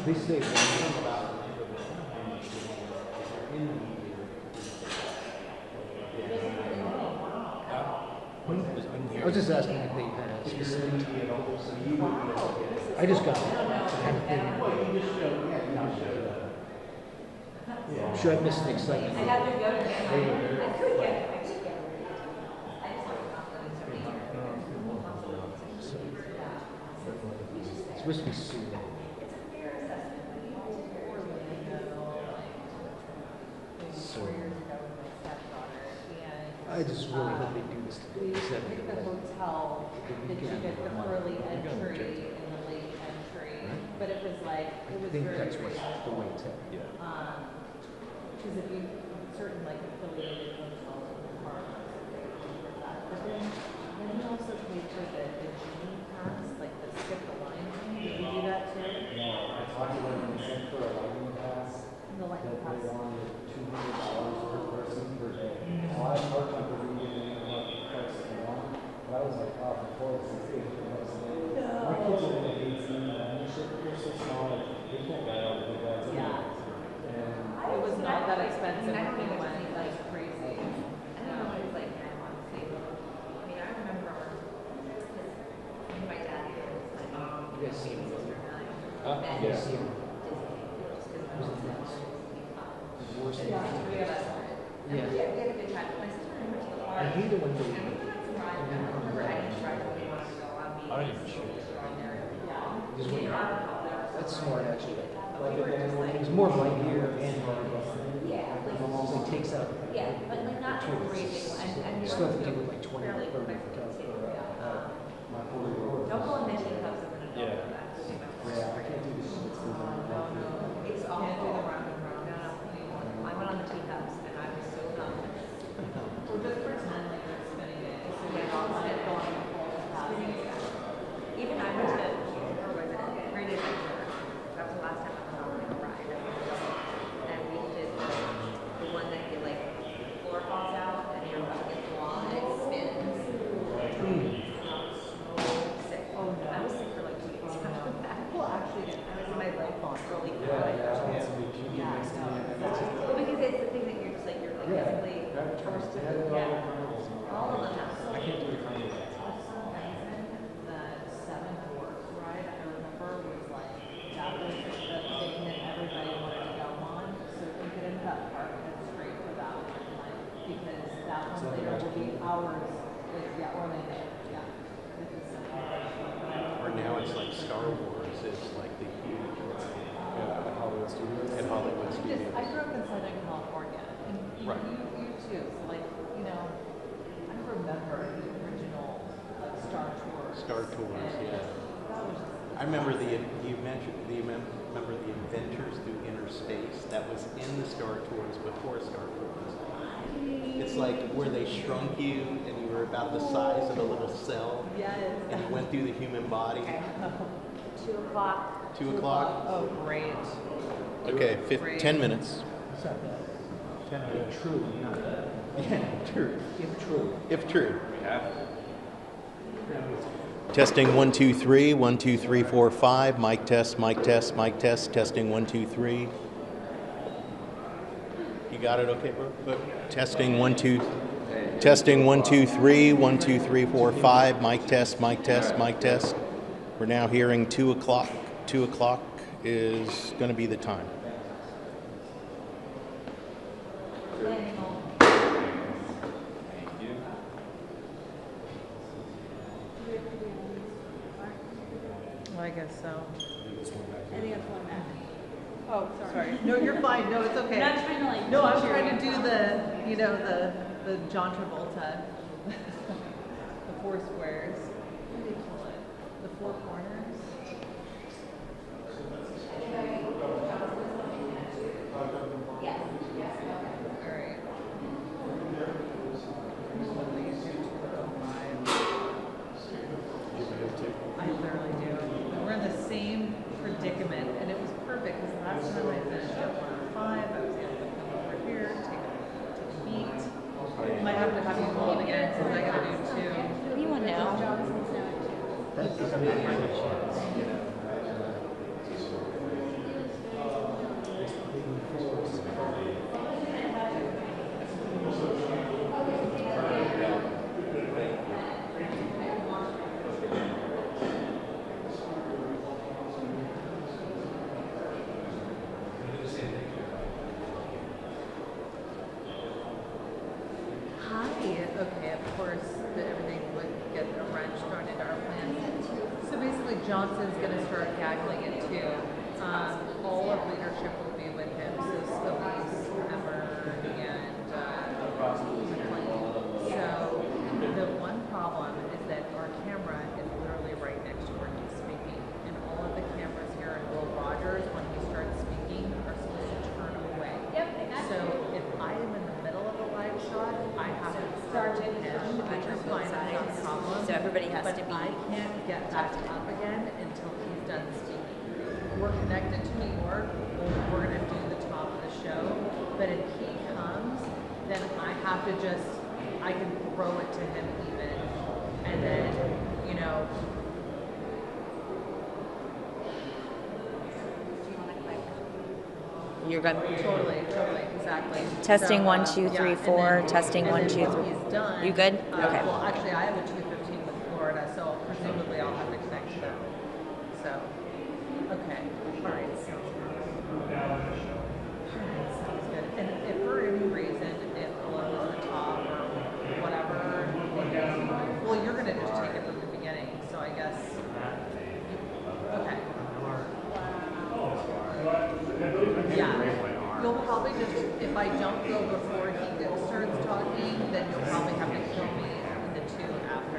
They say one thing about in the I was just asking if they had a specific. I just got it. I'm sure I missed the excitement. I have to go to them. I could get it. It's supposed to be soon. I just really hope they do this to The hotel that you get the early entry and the late entry, but it was like, it was I think very that's what reasonable. the way to. Because if you, certain like affiliated hotels and apartments, but then you also pay for the genie pass, like the skip the line thing. Did you do that too? No, I talked to them and sent for a lightning pass. The lightning That pass. they wanted $200 per person per day. So I talked to the region and what the price they want, but I was like, oh, of course, it's $800 a day. My kids are in the 18, and they're so small, like, they can't ride all the big rides Yeah. anyways. And It was not that expensive if they went like crazy. I don't know what it's like now, honestly. I mean, I remember when my dad was like, You guys see him? then You guys see him? it was nuts. Worse than Three of us went. And Yeah. we had a good time. My sister and I went to the I park. hate it when they. And we got some rides. I don't remember any rides that we wanted to go on. I don't even sure. Just when that's smart actually. But we were just like, It's more light here and yeah, like, it takes out. yeah, but like not crazy. And You still have to do with like 20 or 30 for don't go in the teacups if we're Yeah. gonna go. yeah, I can't do this. It's awful. Can't do the round and round. No, I went on the teacups and I was so done. Or just pretend like you're spinning it. So Yeah, you're I'll not sit going going. the whole capacity. Even I went to, where was it? Great Adventure. That was the last time I went on like a ride. And we did the one that you like, floor falls out and you're up against the wall and it spins. Sick. Oh, no. I was sick for like 2 weeks after that. People actually get I was in my like early Yeah, yeah, I want college. some bikini Yeah, next to no, me. exactly. Well, because it's the thing that you're just like, you're like Yeah. physically forced to, yeah. All of them have. I can't do the kind of The Seven Dwarfs ride, I remember, was like, that was the thing that everybody wanted to go on. So if you could end up parking it straight for that one, like, because that one later will be hours. Yeah, Orlando, yeah. With the Seven Dwarfs. Or now it's like Star Wars is like the huge ride Hollywood Studios. at Hollywood Just, Studios. I grew up in Southern California, and Right. you too. So like, you know, I remember the original like Star Tours. Star Tours, and yeah. That was just I remember remember the Adventures Through Inner Space. That was in the Star Tours before Star Tours. It's like where they shrunk you and you were about the size of a little cell yes. and you went through the human body. 2 o'clock. 2 o'clock? Oh, great. Okay, Great. 10 minutes. It's not bad. True, not bad. Yeah, true. If true. If true. Testing 1 2 3 1 2 3 4 5. Mic test. Mic test. Mic test. Testing 1 2 3. You got it, okay, bro? Testing 1 2. Testing 1 2 3 1 2 3 4 5. Mic test. Mic test. Mic test. We're now hearing 2 o'clock. 2 o'clock is going to be the time. Well, I guess so. I think it's one back. Oh, sorry. No, you're fine. No, it's okay. I'm not trying to like. No, I'm teach you trying to or do the, you know, the John Travolta, the four squares. What do you call it? The four corners. Yes. All right. I literally do. We're in the same predicament, and it was perfect because last time I finished at 1:05, I was able to come over here, take a beat. Might have to have you hold again since I gotta do two. You want now? That doesn't make any chance. Johnson's going to start tackling it too. All of leadership will be with him, so Scalise, Emmer, and McLean. So the one problem is that our camera is literally right next to where he's speaking, and all of the cameras here in Will Rogers, when he starts speaking, are supposed to turn away. Yep, I got So you. if I am in the middle of a live shot, I have to start to him, which is fine, it's not a problem. So everybody has But to be. I can't get back up again until he's done speaking. We're connected to New York. We're gonna do the top of the show. But if he comes, then I have to I can throw it to him even, and then you know. You're good. Totally, exactly. Testing So, 1, 2, 3, and 4, then- testing and 1, then 2, when 3. He's done. You good? Okay. Well, actually, I have a 215 with Florida, so presumably I'll have to connect to them. So, okay, all right, sounds good. All right, sounds good. And if for any reason it blows the top or whatever, well, you're gonna just take it from the beginning. So I guess. Okay. Yeah. You'll probably just, if I don't go before he starts talking, then you'll probably have to kill me in the two after,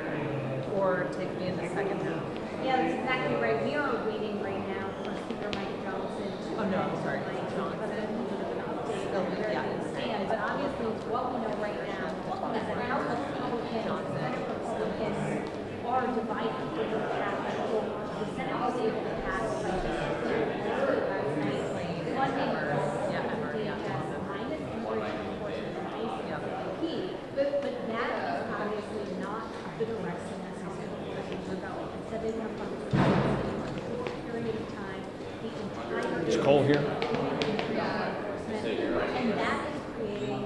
or take me in the second half. Yeah, that's exactly right. We are waiting right now for Speaker Mike Johnson to. Oh, no, I'm sorry, Mike Johnson. Update Oh, on where yeah. things stand, but obviously what we know right now is that House Republicans and Senate Republicans are divided over the path forward. The Senate was able to pass legislation last night, funding for DHS minus immigration enforcement and ICE. But that is obviously not the direction that House Republicans are going. Instead, they want to fund the period of time, the entire. It's cold here. And that is creating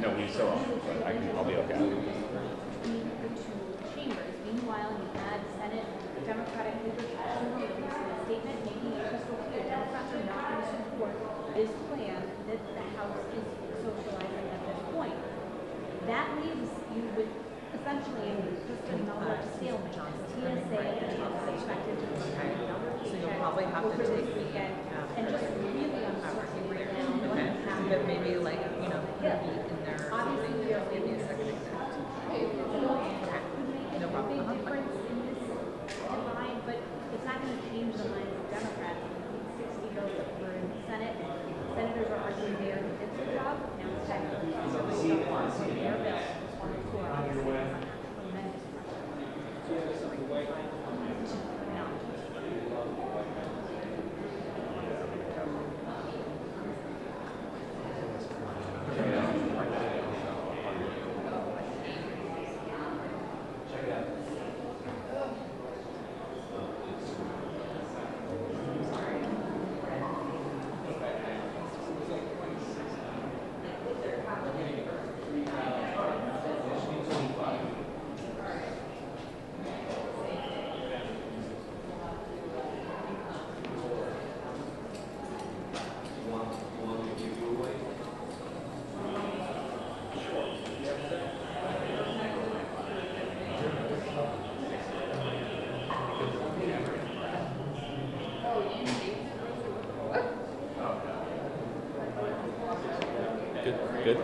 No, he's so off, but I'll be okay. between the two chambers. Meanwhile, you had Senate Democratic leader Paul releasing a statement making it crystal clear Democrats are not going to support this plan that the House is socializing at this point. That leaves you with essentially just another stalemate. TSA is expected to So you'll probably have to over this take me. weekend, and just really uncertain right now what Okay, happens. but maybe like, you know, maybe in there. Obviously, we are Give me a second exact. that could make No a problem. big difference in this divide, but it's not going to change the minds of Democrats. The 60 votes that were in the Senate, senators are arguing they already did their job. Now it's time for them to do their job. So their bill, one or two, are obviously under tremendous pressure. Now, Good.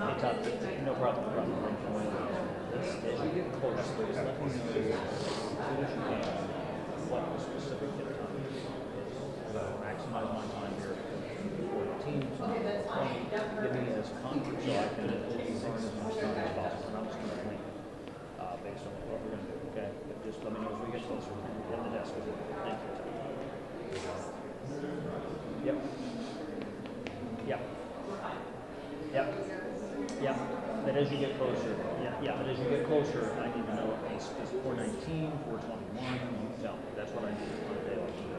Todd, no problem, no problem. As you get closer, please let me know as soon as you can what the specific hit time is. I'll maximize my time here for the team. Give me as concrete so I can learn as much time as possible. And I'm just going to link based on what we're going to do, okay? But just let me know as we get closer. Hit the desk with it. Thank you. Yep. Yep. Yep. Yep. But as you get closer, but as you get closer, I need to know is 419, 421. You tell me. That's what I need on a day like today.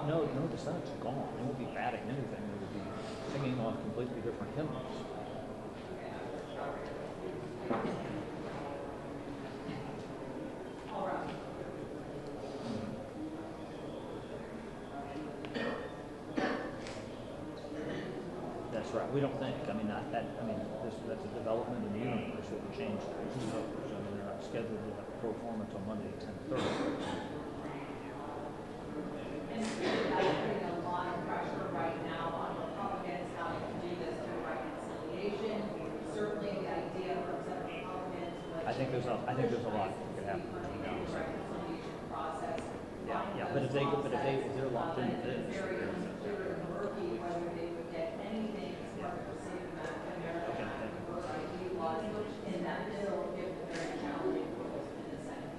No, the Senate's gone. They won't be batting anything. They will be singing off completely different hymns. That's right. We don't think. I mean, that's a development in the universe that would change things. I mean, they're not scheduled to have pro forma until Monday at 10:30. And putting a lot of pressure right now on Republicans how they can do this through reconciliation. Certainly the idea for some Republicans was I think there's a lot that could happen between now and then. reconciliation process. Yeah. But if they're locked into this, Very unclear and murky whether they would get anything as part of the Save America ID laws in that bill, given the very challenging rules in the Senate.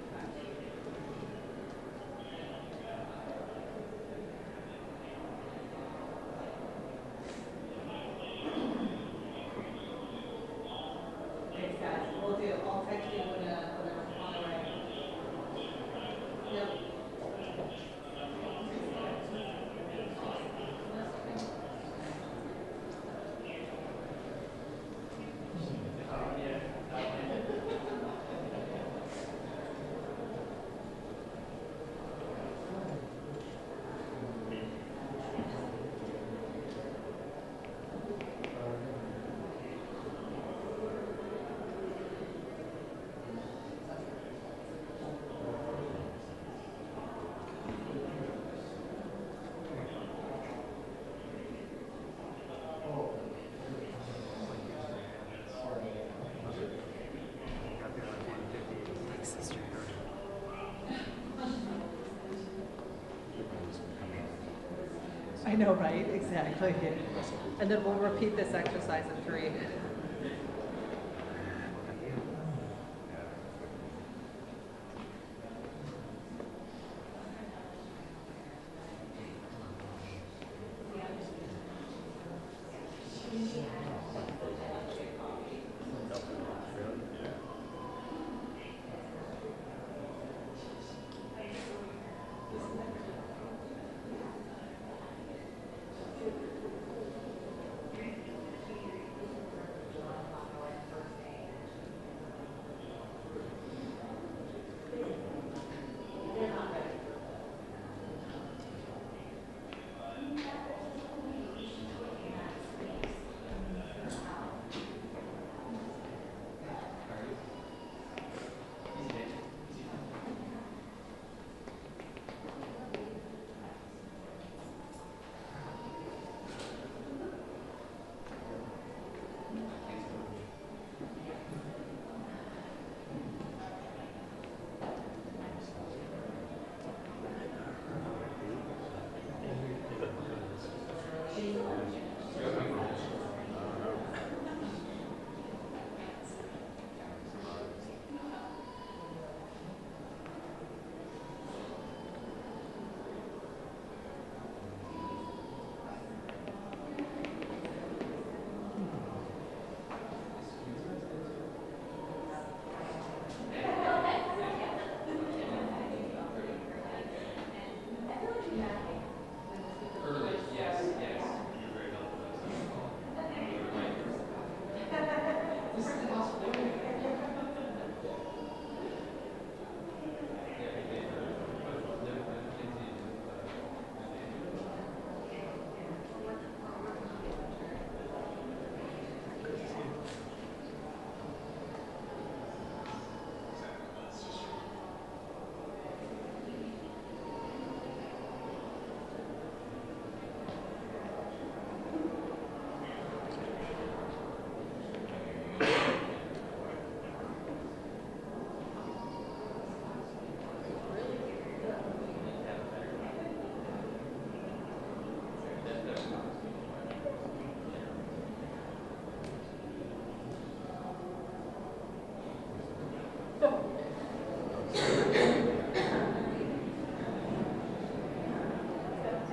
know, right? Exactly. And then we'll repeat this exercise in 3.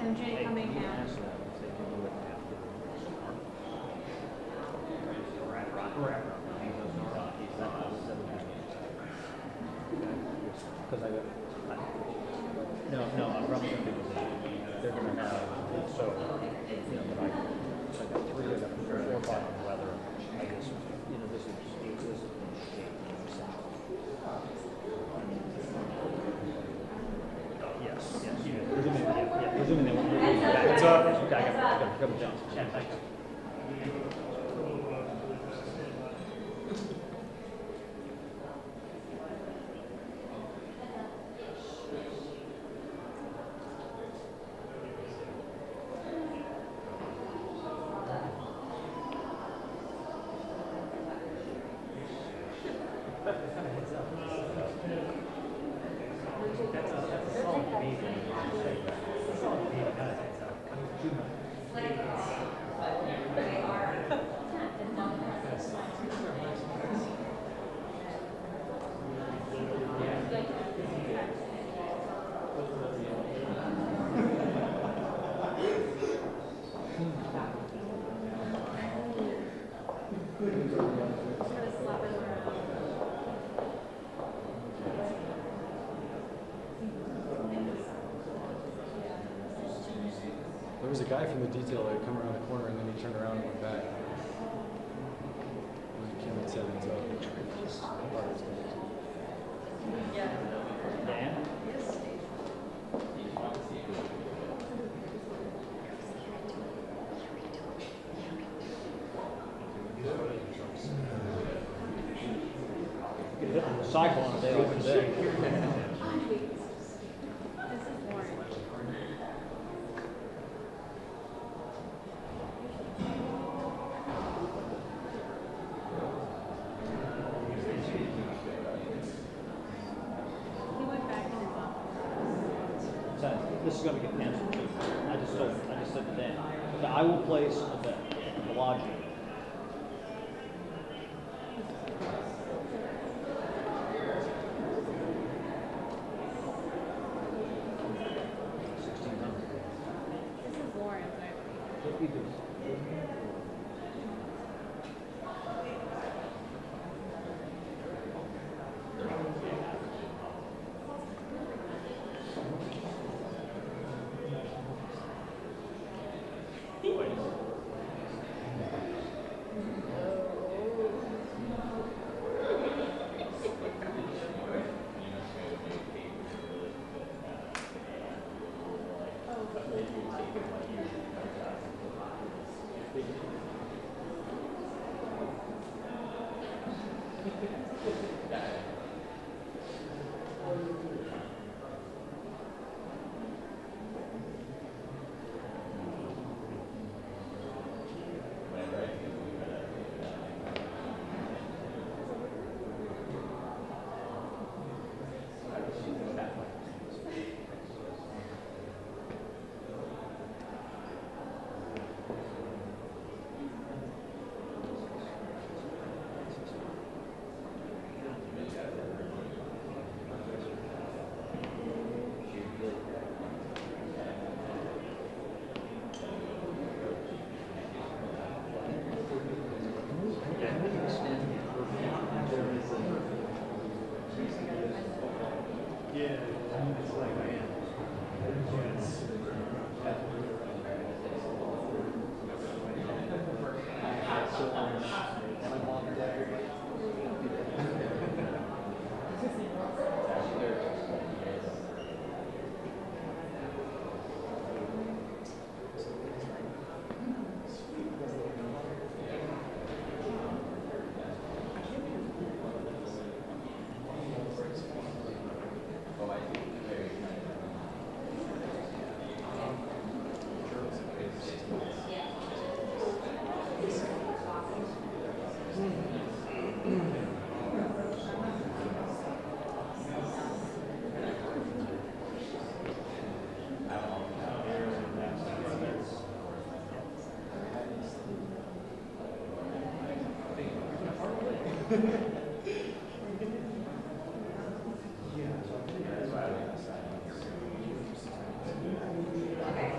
MJ coming now. Because no, I'm probably going to do they're going to have, so, but I got 3, I got 4 or 5 on weather. I just, this is yes, presuming they won't be back. What's up? Okay, I got a couple jumps. Yeah, thank you. There was a guy from the detail that had come around the corner and then he turned around and went back. Kim had said it's up. Dan? Get hit on the cycle on a day like today. This is going to get canceled too. I just said today. So I will place a bet, a lodging. This is Lauren's, I think.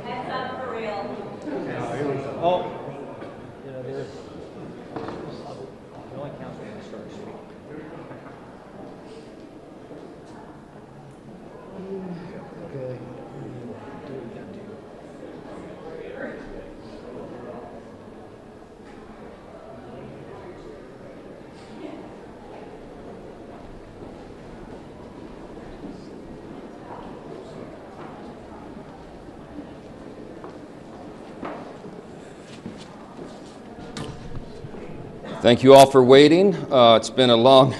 Heads up for real. Oh, you know, there's, it only counts when they start speaking. Okay. Thank you all for waiting. It's been a long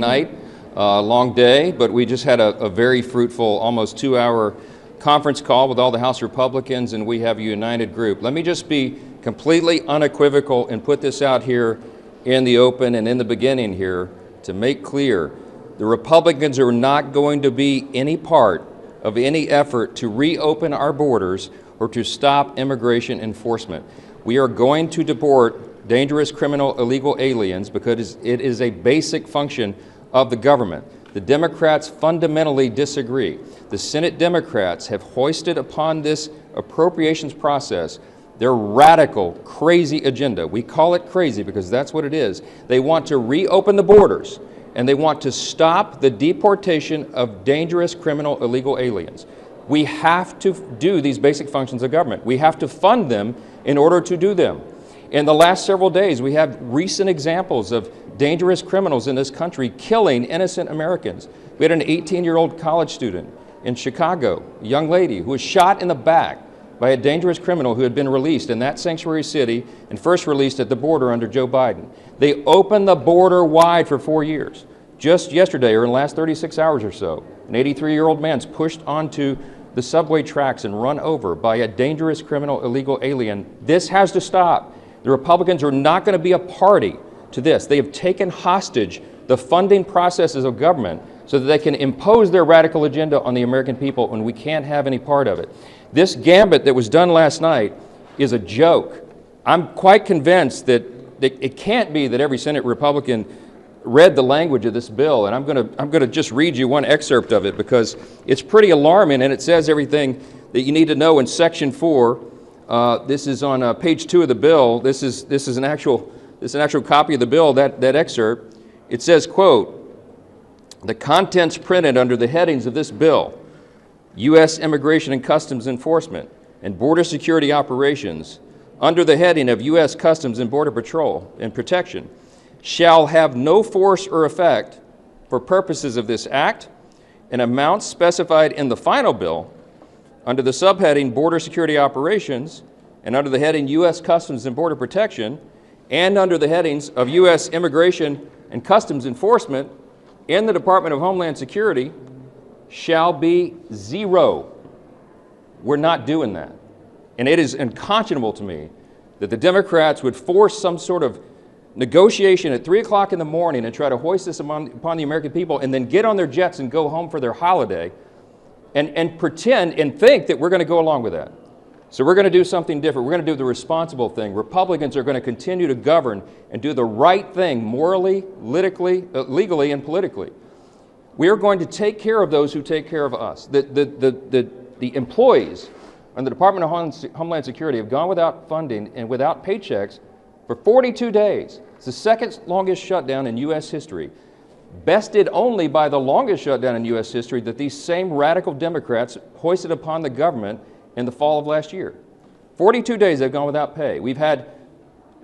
night, long day, but we just had a very fruitful, almost 2-hour conference call with all the House Republicans, and we have a united group. Let me just be completely unequivocal and put this out here in the open and in the beginning here to make clear. The Republicans are not going to be any part of any effort to reopen our borders or to stop immigration enforcement. We are going to deport dangerous criminal illegal aliens because it is a basic function of the government. The Democrats fundamentally disagree. The Senate Democrats have hoisted upon this appropriations process their radical, crazy agenda. We call it crazy because that's what it is. They want to reopen the borders and they want to stop the deportation of dangerous criminal illegal aliens. We have to do these basic functions of government. We have to fund them in order to do them. In the last several days, we have recent examples of dangerous criminals in this country killing innocent Americans. We had an 18-year-old college student in Chicago, a young lady who was shot in the back by a dangerous criminal who had been released in that sanctuary city and first released at the border under Joe Biden. They opened the border wide for 4 years. Just yesterday, or in the last 36 hours or so, an 83-year-old man's pushed onto the subway tracks and run over by a dangerous criminal illegal alien. This has to stop. The Republicans are not going to be a party to this. They have taken hostage the funding processes of government so that they can impose their radical agenda on the American people, and we can't have any part of it. This gambit that was done last night is a joke. I'm quite convinced that it can't be that every Senate Republican read the language of this bill, and I'm going to just read you one excerpt of it because it's pretty alarming, and it says everything that you need to know in Section 4. This is on page 2 of the bill. This is an actual copy of the bill. That excerpt. It says, quote, "The contents printed under the headings of this bill, U.S. Immigration and Customs Enforcement and Border Security Operations, under the heading of U.S. Customs and Border Patrol and Protection, shall have no force or effect for purposes of this act, and amounts specified in the final bill under the subheading Border Security Operations and under the heading U.S. Customs and Border Protection and under the headings of U.S. Immigration and Customs Enforcement in the Department of Homeland Security shall be zero." We're not doing that. And it is unconscionable to me that the Democrats would force some sort of negotiation at 3 o'clock in the morning and try to hoist this upon the American people and then get on their jets and go home for their holiday and pretend and think that we're going to go along with that. So we're going to do something different. We're going to do the responsible thing. Republicans are going to continue to govern and do the right thing morally, politically, legally, and politically. We are going to take care of those who take care of us. The employees in the Department of Homeland Security have gone without funding and without paychecks for 42 days. It's the second longest shutdown in U.S. history, bested only by the longest shutdown in U.S. history that these same radical Democrats hoisted upon the government in the fall of last year. 42 days they've gone without pay. We've had,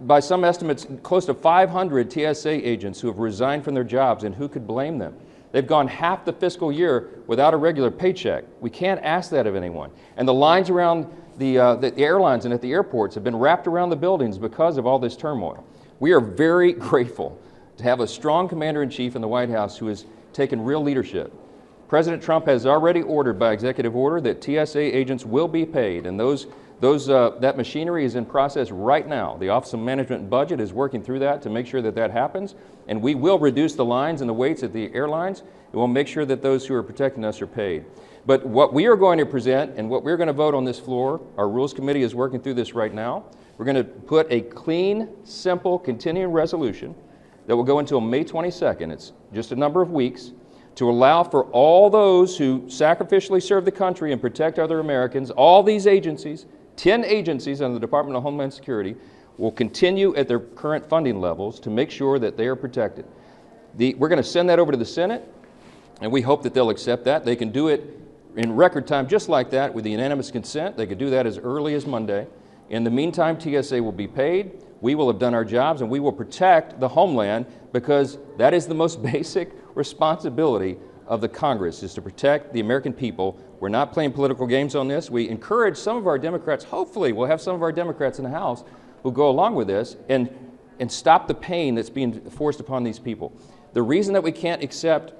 by some estimates, close to 500 TSA agents who have resigned from their jobs, and who could blame them? They've gone half the fiscal year without a regular paycheck. We can't ask that of anyone. And the lines around the airlines and at the airports have been wrapped around the buildings because of all this turmoil. We are very grateful to have a strong commander-in-chief in the White House who has taken real leadership. President Trump has already ordered by executive order that TSA agents will be paid, and that machinery is in process right now. The Office of Management and Budget is working through that to make sure that that happens, and we will reduce the lines and the waits at the airlines, and we'll make sure that those who are protecting us are paid. But what we are going to present and what we're going to vote on this floor, our Rules Committee is working through this right now. We're going to put a clean, simple, continuing resolution that will go until May 22nd. It's just a number of weeks to allow for all those who sacrificially serve the country and protect other Americans. All these agencies, 10 agencies under the Department of Homeland Security, will continue at their current funding levels to make sure that they are protected. We're going to send that over to the Senate, and we hope that they'll accept that. They can do it in record time just like that with the unanimous consent. They could do that as early as Monday. In the meantime, TSA will be paid. We will have done our jobs, and we will protect the homeland, because that is the most basic responsibility of the Congress, is to protect the American people. We're not playing political games on this. We encourage some of our Democrats, hopefully we'll have some of our Democrats in the House who go along with this and stop the pain that's being forced upon these people. The reason that we can't accept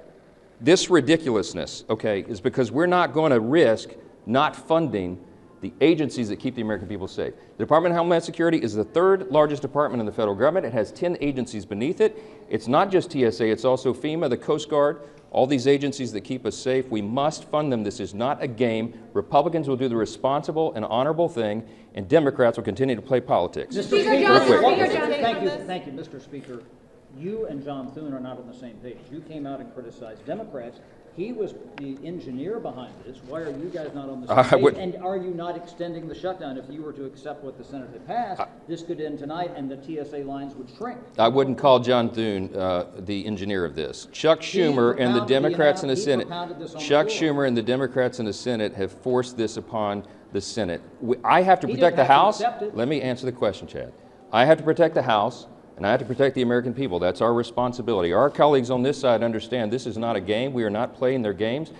this ridiculousness, okay, is because we're not going to risk not funding the agencies that keep the American people safe. The Department of Homeland Security is the third largest department in the federal government. It has 10 agencies beneath it. It's not just TSA, it's also FEMA, the Coast Guard, all these agencies that keep us safe. We must fund them. This is not a game. Republicans will do the responsible and honorable thing, and Democrats will continue to play politics. Mr. Speaker Speaker, Johnson, thank you, Mr. Speaker. You and John Thune are not on the same page. You came out and criticized Democrats. He was the engineer behind this. Why are you guys not on the same page? And are you not extending the shutdown? If you were to accept what the Senate had passed, this could end tonight and the TSA lines would shrink. I wouldn't call John Thune the engineer of this. Chuck Schumer and the Democrats in the Senate. Chuck Schumer and the Democrats in the Senate have forced this upon the Senate. I have to protect the House. Let me answer the question, Chad. I have to protect the House, and I have to protect the American people. That's our responsibility. Our colleagues on this side understand this is not a game. We are not playing their games.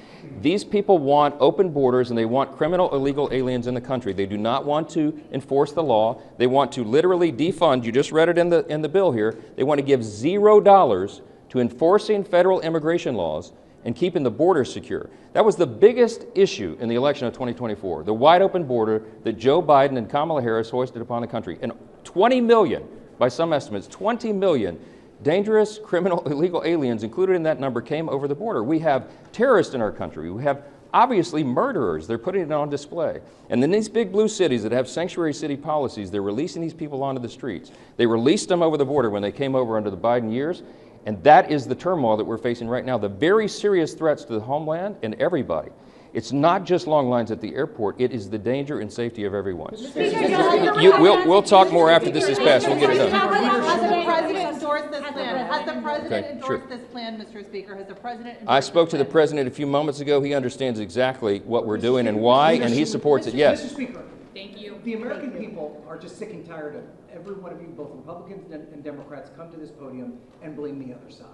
These people want open borders, and they want criminal, illegal aliens in the country. They do not want to enforce the law. They want to literally defund. You just read it in the bill here. They want to give $0 to enforcing federal immigration laws and keeping the border secure. That was the biggest issue in the election of 2024, the wide open border that Joe Biden and Kamala Harris hoisted upon the country. And 20 million, by some estimates, 20 million dangerous, criminal, illegal aliens included in that number came over the border. We have terrorists in our country. We have obviously murderers. They're putting it on display. And then these big blue cities that have sanctuary city policies, they're releasing these people onto the streets. They released them over the border when they came over under the Biden years, and that is the turmoil that we're facing right now. The very serious threats to the homeland and everybody. It's not just long lines at the airport, it is the danger and safety of everyone. We'll talk more after this is passed. We'll get it done. Has the president endorsed this plan? Has the president Okay, sure. endorsed this plan, Mr. Speaker? Has the president endorsed I spoke this to the plan? president a few moments ago. He understands exactly what we're doing and why, and he supports it, Mr. yes. Speaker. Thank you. The American people are just sick and tired of every one of you, both Republicans and Democrats, come to this podium and blame the other side.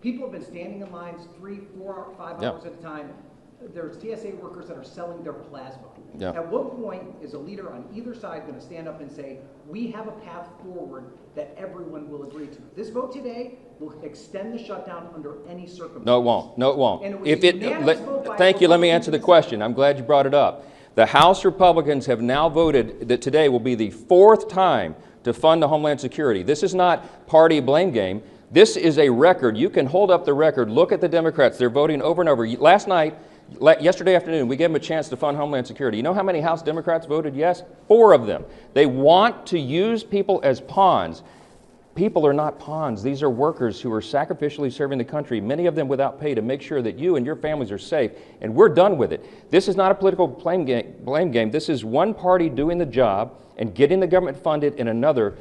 People have been standing in lines 3, 4, 5 hours at a time. There's TSA workers that are selling their plasma. Yeah. At what point is a leader on either side going to stand up and say, we have a path forward that everyone will agree to? This vote today will extend the shutdown under any circumstance. No, it won't. No, it won't. And it was a unanimous vote by Thank you. Let me answer the Republicans. question. I'm glad you brought it up. The House Republicans have now voted that today will be the 4th time to fund the Homeland Security. This is not party blame game. This is a record. You can hold up the record. Look at the Democrats. They're voting over and over. Yesterday afternoon, we gave them a chance to fund Homeland Security. You know how many House Democrats voted yes? 4 of them. They want to use people as pawns. People are not pawns. These are workers who are sacrificially serving the country, many of them without pay, to make sure that you and your families are safe. And we're done with it. This is not a political blame game. This is one party doing the job and getting the government funded, and another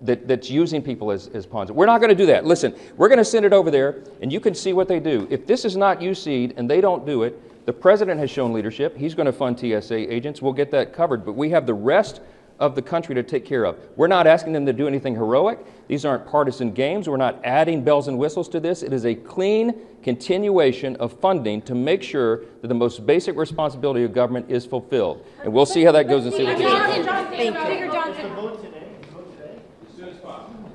that's using people as pawns. We're not going to do that. Listen, we're going to send it over there, and you can see what they do. If this is not USEED and they don't do it, the president has shown leadership. He's going to fund TSA agents. We'll get that covered. But we have the rest of the country to take care of. We're not asking them to do anything heroic. These aren't partisan games. We're not adding bells and whistles to this. It is a clean continuation of funding to make sure that the most basic responsibility of government is fulfilled. And we'll see how that goes and see what they do. Speaker Johnson. The vote today? As soon as possible.